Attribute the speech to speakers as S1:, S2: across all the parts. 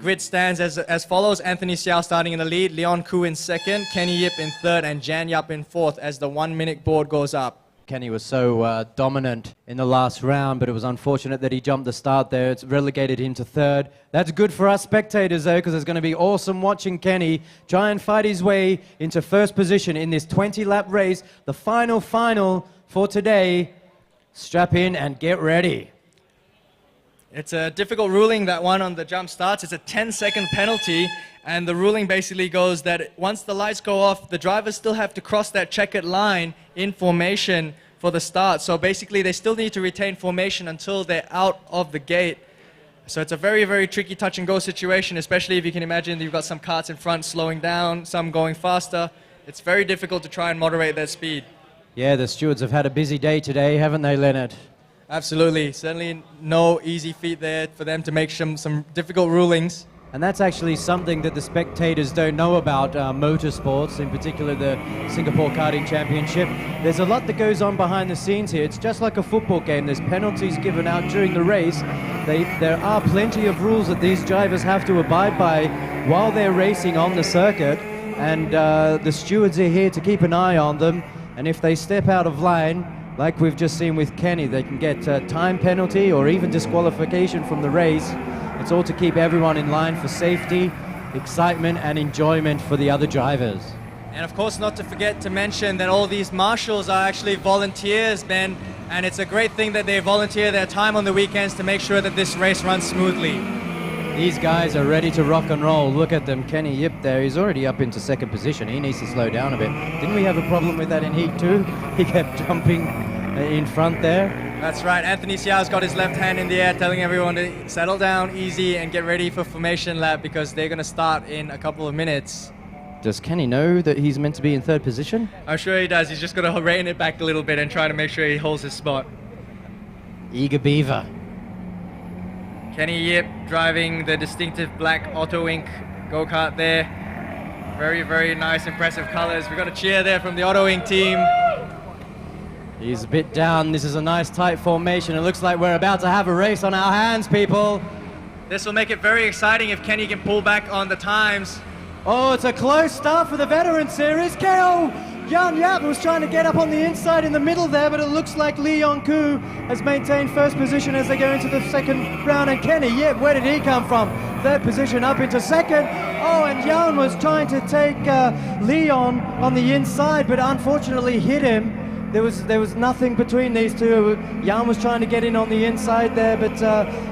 S1: Grid stands as follows: Anthony Xiao starting in the lead, Leon Koo in second, Kenny Yip in third, and Jan Yap in fourth as the 1 minute board goes up.
S2: Kenny was so dominant in the last round, but it was unfortunate that he jumped the start there. It's relegated him to third. That's good for us spectators, though, because it's going to be awesome watching Kenny try and fight his way into first position in this 20-lap race, the final for today. Strap in and get ready.
S1: It's a difficult ruling, that one on the jump starts. It's a 10-second penalty, and the ruling basically goes that once the lights go off, the drivers still have to cross that checkered line in formation for the start. So basically, they still need to retain formation until they're out of the gate. So it's a very, very tricky touch-and-go situation, especially if you can imagine you've got some karts in front slowing down, some going faster. It's very difficult to try and moderate their speed.
S2: Yeah, the stewards have had a busy day today, haven't they, Leonard?
S1: Absolutely. Certainly no easy feat there for them to make some difficult rulings.
S2: And that's actually something that the spectators don't know about motorsports, in particular the Singapore Karting Championship. There's a lot that goes on behind the scenes here. It's just like a football game. There's penalties given out during the race. There are plenty of rules that these drivers have to abide by while they're racing on the circuit. And the stewards are here to keep an eye on them. And if they step out of line, like we've just seen with Kenny, they can get a time penalty or even disqualification from the race. It's all to keep everyone in line for safety, excitement, and enjoyment for the other drivers.
S1: And of course, not to forget to mention that all these marshals are actually volunteers, Ben, and it's a great thing that they volunteer their time on the weekends to make sure that this race runs smoothly.
S2: These guys are ready to rock and roll. Look at them. Kenny Yip there, he's already up into second position. He needs to slow down a bit. Didn't we have a problem with that in Heat 2? He kept jumping in front there.
S1: That's right. Anthony Xiao's got his left hand in the air telling everyone to settle down easy and get ready for formation lap because they're going to start in a couple of minutes.
S2: Does Kenny know that he's meant to be in third position?
S1: I'm sure he does. He's just got to rein it back a little bit and try to make sure he holds his spot.
S2: Eager beaver.
S1: Kenny Yip driving the distinctive black Auto Inc. go-kart there. Very, very nice, impressive colors. We've got a cheer there from the Auto Inc. team.
S2: He's a bit down. This is a nice tight formation. It looks like we're about to have a race on our hands, people.
S1: This will make it very exciting if Kenny can pull back on the times.
S2: Oh, it's a close start for the veteran series. KO! Jan Yap was trying to get up on the inside in the middle there, but it looks like Leon Koo has maintained first position as they go into the second round. And Kenny Yip, where did he come from? Third position up into second. Oh, and Jan was trying to take Leon on the inside, but unfortunately hit him. There was nothing between these two. Jan was trying to get in on the inside there, but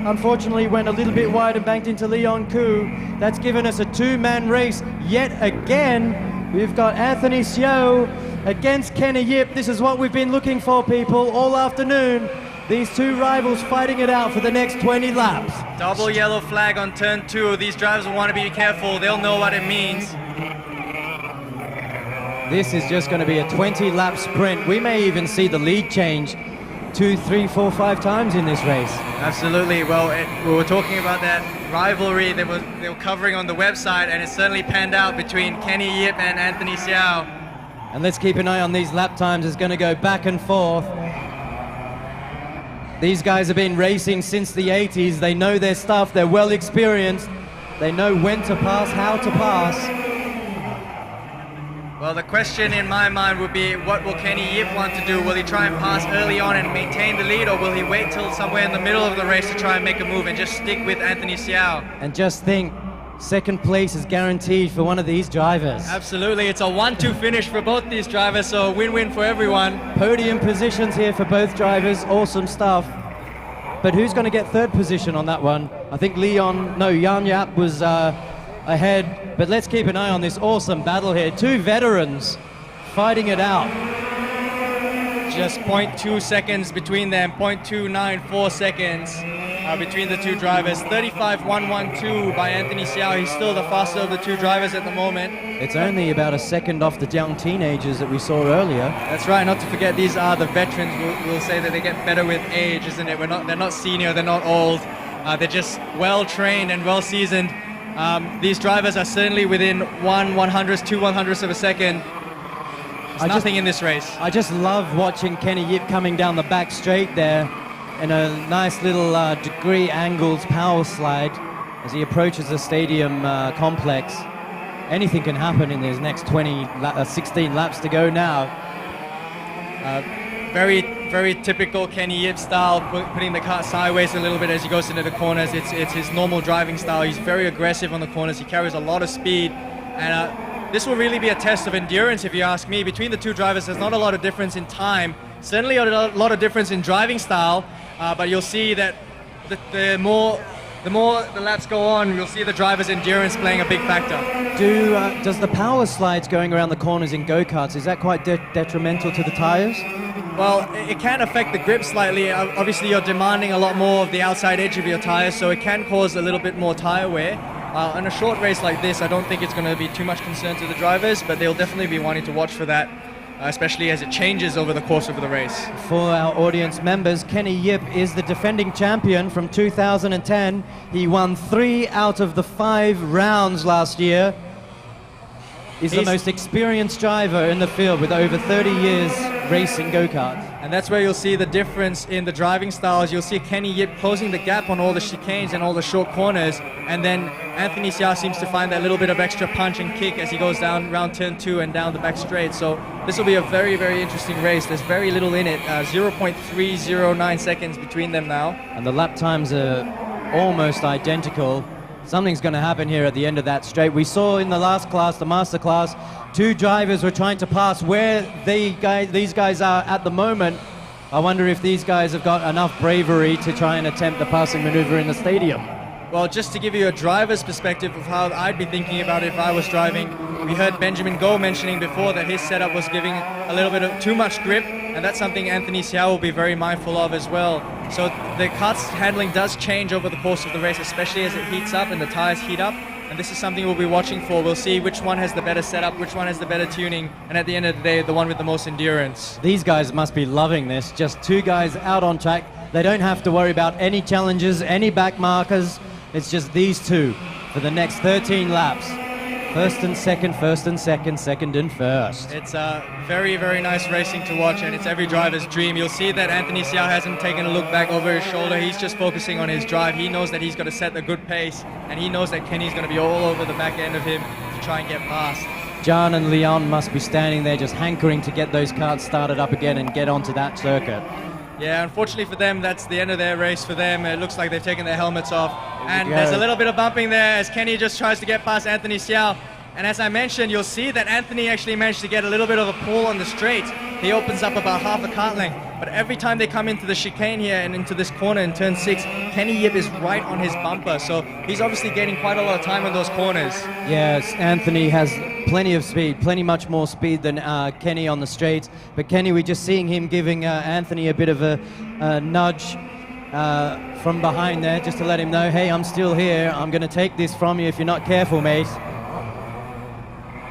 S2: unfortunately went a little bit wide and banked into Leon Koo. That's given us a two-man race yet again. We've got Anthony Xiao against Kenny Yip. This is what we've been looking for, people, all afternoon. These two rivals fighting it out for the next 20 laps.
S1: Double yellow flag on turn 2. These drivers will want to be careful. They'll know what it means.
S2: This is just going to be a 20-lap sprint. We may even see the lead change 2, 3, 4, 5 times in this race.
S1: Absolutely. Well, we were talking about that rivalry they were covering on the website, and it certainly panned out between Kenny Yip and Anthony Xiao.
S2: And let's keep an eye on these lap times. It's going to go back and forth. These guys have been racing since the 80s. They know their stuff. They're well experienced. They know when to pass, how to pass.
S1: Well, the question in my mind would be, what will Kenny Yip want to do? Will he try and pass early on and maintain the lead, or will he wait till somewhere in the middle of the race to try and make a move and just stick with Anthony Xiao?
S2: And just think, second place is guaranteed for one of these drivers.
S1: Absolutely, it's a 1-2 finish for both these drivers, so win-win for everyone.
S2: Podium positions here for both drivers, awesome stuff. But who's going to get third position on that one? I think Jan Yap was ahead, but let's keep an eye on this awesome battle here. Two veterans fighting it out.
S1: Just 0.2 seconds between them, 0.294 seconds between the two drivers. 35.112 by Anthony Xiao. He's still the faster of the two drivers at the moment.
S2: It's only about a second off the young teenagers that we saw earlier.
S1: That's right, not to forget these are the veterans. We'll say that they get better with age, isn't it? They're not senior, they're not old. They're just well-trained and well-seasoned. These drivers are certainly within 1/100th, 2/100ths of a second. There's nothing in this race.
S2: I just love watching Kenny Yip coming down the back straight there. in a nice little degree angled power slide as he approaches the stadium complex. Anything can happen in these next 16 laps to go now.
S1: Very typical Kenny Yip style, putting the car sideways a little bit as he goes into the corners. It's his normal driving style. He's very aggressive on the corners. He carries a lot of speed, and this will really be a test of endurance, if you ask me. Between the two drivers, there's not a lot of difference in time. Certainly a lot of difference in driving style, but you'll see that the more the laps go on, you'll see the driver's endurance playing a big factor.
S2: Does the power slides going around the corners in go-karts, is that quite detrimental to the tires?
S1: Well, it can affect the grip slightly. Obviously, you're demanding a lot more of the outside edge of your tires, so it can cause a little bit more tire wear. On a short race like this, I don't think it's going to be too much concern to the drivers, but they'll definitely be wanting to watch for that, especially as it changes over the course of the race.
S2: For our audience members, Kenny Yip is the defending champion from 2010. He won 3 out of the 5 rounds last year. He's the most experienced driver in the field with over 30 years racing go-karts.
S1: And that's where you'll see the difference in the driving styles. You'll see Kenny Yip closing the gap on all the chicanes and all the short corners, and then Anthony Hsiao seems to find that little bit of extra punch and kick as he goes down around turn 2 and down the back straight. So this will be a very, very interesting race. There's very little in it, 0.309 seconds between them now.
S2: And the lap times are almost identical. Something's going to happen here at the end of that straight. We saw in the last class, the master class, 2 drivers were trying to pass where these guys are at the moment. I wonder if these guys have got enough bravery to try and attempt the passing maneuver in the stadium.
S1: Well, just to give you a driver's perspective of how I'd be thinking about it if I was driving, we heard Benjamin Goh mentioning before that his setup was giving a little bit of too much grip, and that's something Anthony Hsiao will be very mindful of as well. So the kart's handling does change over the course of the race, especially as it heats up and the tires heat up, and this is something we'll be watching for. We'll see which one has the better setup, which one has the better tuning, and at the end of the day, the one with the most endurance.
S2: These guys must be loving this. Just 2 guys out on track. They don't have to worry about any challenges, any back markers. It's just these 2 for the next 13 laps. First and second, first and second, second and first.
S1: It's very, very nice racing to watch, and it's every driver's dream. You'll see that Anthony Hsiao hasn't taken a look back over his shoulder. He's just focusing on his drive. He knows that he's got to set a good pace, and he knows that Kenny's going to be all over the back end of him to try and get past.
S2: John and Leon must be standing there just hankering to get those karts started up again and get onto that circuit.
S1: Yeah, unfortunately for them, that's the end of their race for them. It looks like they've taken their helmets off. And there's a little bit of bumping there as Kenny just tries to get past Anthony Hsiao. And as I mentioned, you'll see that Anthony actually managed to get a little bit of a pull on the straight. He opens up about half a kart length. But every time they come into the chicane here and into this corner in turn 6, Kenny Yip is right on his bumper. So he's obviously gaining quite a lot of time on those corners.
S2: Yes, Anthony has plenty of speed, much more speed than Kenny on the straights. But Kenny, we're just seeing him giving Anthony a bit of a nudge from behind there, just to let him know, hey, I'm still here. I'm going to take this from you if you're not careful, mate.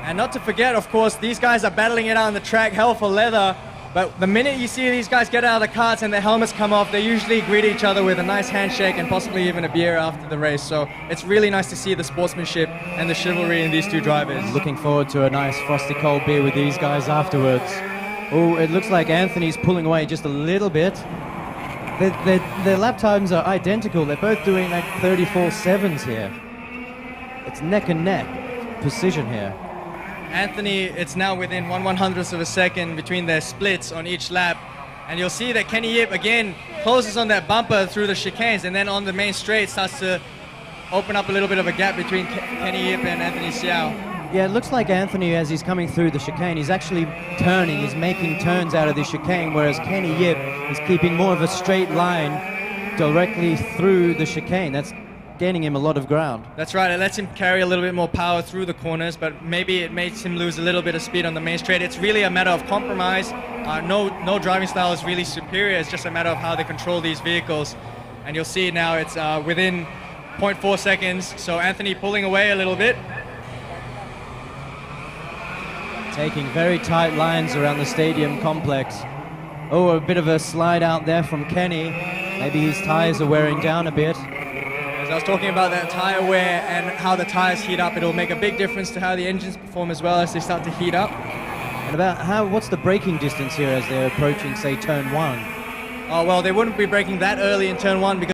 S1: And not to forget, of course, these guys are battling it out on the track, hell for leather. But the minute you see these guys get out of the karts and their helmets come off, they usually greet each other with a nice handshake and possibly even a beer after the race. So it's really nice to see the sportsmanship and the chivalry in these 2 drivers.
S2: Looking forward to a nice frosty cold beer with these guys afterwards. Oh, it looks like Anthony's pulling away just a little bit. Their lap times are identical. They're both doing like 34.7s here. It's neck and neck precision here.
S1: Anthony, it's now within 1/100th of a second between their splits on each lap. And you'll see that Kenny Yip, again, closes on that bumper through the chicanes, and then on the main straight starts to open up a little bit of a gap between Kenny Yip and Anthony Hsiao.
S2: Yeah, it looks like Anthony, as he's coming through the chicane, he's actually turning, he's making turns out of the chicane, whereas Kenny Yip is keeping more of a straight line directly through the chicane. That's gaining him a lot of ground.
S1: That's right, it lets him carry a little bit more power through the corners, but maybe it makes him lose a little bit of speed on the main straight. It's really a matter of compromise. No driving style is really superior. It's just a matter of how they control these vehicles. And you'll see now it's within 0.4 seconds. So Anthony pulling away a little bit.
S2: Taking very tight lines around the stadium complex. Oh, a bit of a slide out there from Kenny. Maybe his tires are wearing down a bit.
S1: I was talking about that tire wear and how the tires heat up. It'll make a big difference to how the engines perform as well as they start to heat up.
S2: And about what's the braking distance here as they're approaching, say, turn 1?
S1: Oh, well, they wouldn't be braking that early in turn one because